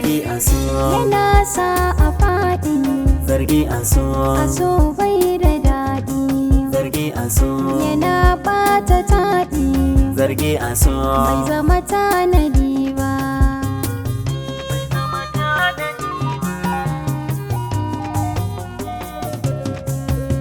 zargi aso yana sa a faɗi, zargi aso aso bai da daɗi, zargi aso yana ɓata taɗi, zargi aso bai zama tanadi ba.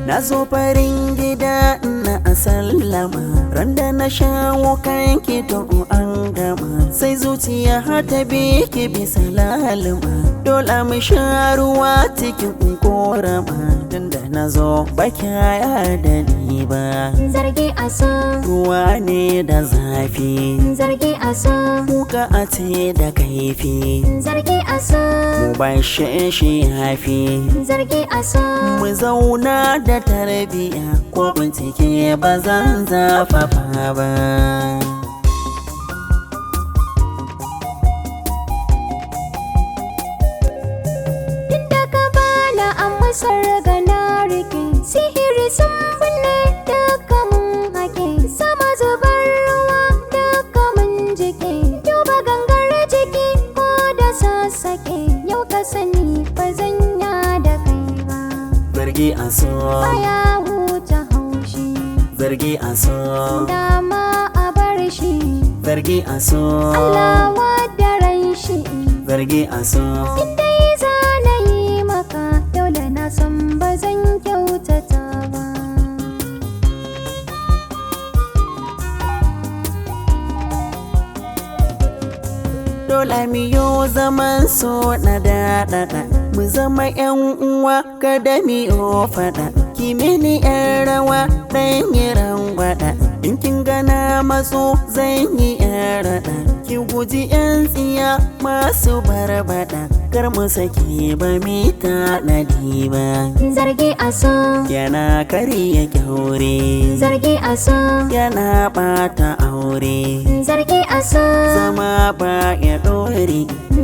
Na zo farin gida na sallama, randa na shawo kanki to an gama, sai zuciya ta bi ki bisa laluma, dole mu sha ruwa cikin korama, tunda na zo ba kyaya da ni ba. Zargi aso Ruwa ne da zafi, zargi aso kuka a ce da kaifi, zargi aso mu bashe shi yafi, zargi aso mu zauna da tarbiya ko bincike ba zan zafafa ba. duk da ka bana a masar gana rike, sihiri sun binne duka mun hake, sama zubar ruwa duka mun jike, duba gangar jiki ko da sassake, yau ka sani ba zan ya da kai ba. Zargi aso Baya huta haushi, zargi aso dama a bar shi, zargi aso Allah wadaran shi. zargi aso In dai za na yi maka, dole na san ba zan kyautata ba. dole mu yo zaman so na daɗaɗa, mu zama yan uwa kada mu yo faɗa, ki mini yan rawa ɗan yi rangwaɗa, in kin gana matso zan yi yan raɗa, ki guji yan tsiya masu barbaɗa, kar mu saki ba mi tanadi ba. Zargi aso Yana karya kyaure, zargi aso yana ɓata aure, zargi aso zama ba ya ɗore,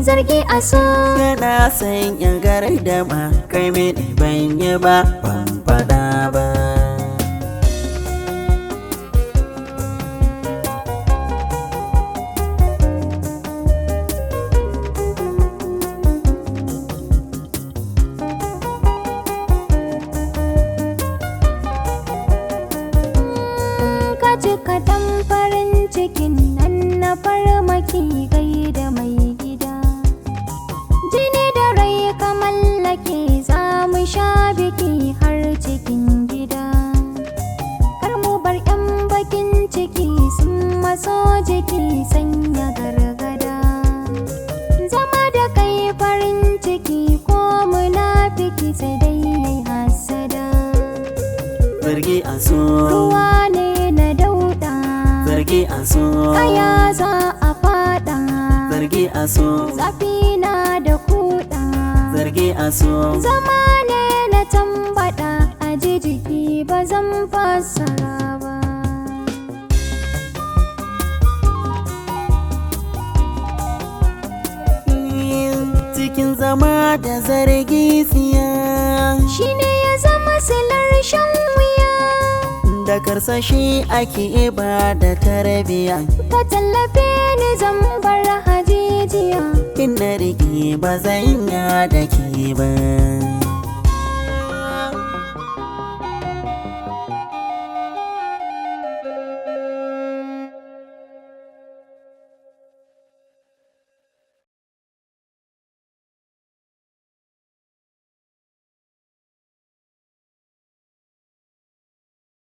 zargi aso yana sanya gardama, kai mini ban yi ba ban faɗa ba. ka cika dan farin cikin nan na farmaki gai da mai gida, jini da rai ka mallake, za mu sha biki har cikin gida, kar mu bar yan bakin ciki sun maso jiki sanya gargada, zama da kai farin ciki ko munafiki sai dai yayi hasada. Zargi aso Ruwa ne na dauda, zargi aso kaya za a fada, zargi aso zafi na da kuda, zargi aso zama ne na tambada, a ji jiki ba zan fassara ba. cikin zama da zargi tsiya, Shi ne ya zama silar shan wuya, da karsashi ake ba da tarbiya, ka tallafe ni zan bar hajijiya. in na rike ba zan ya da ke ba.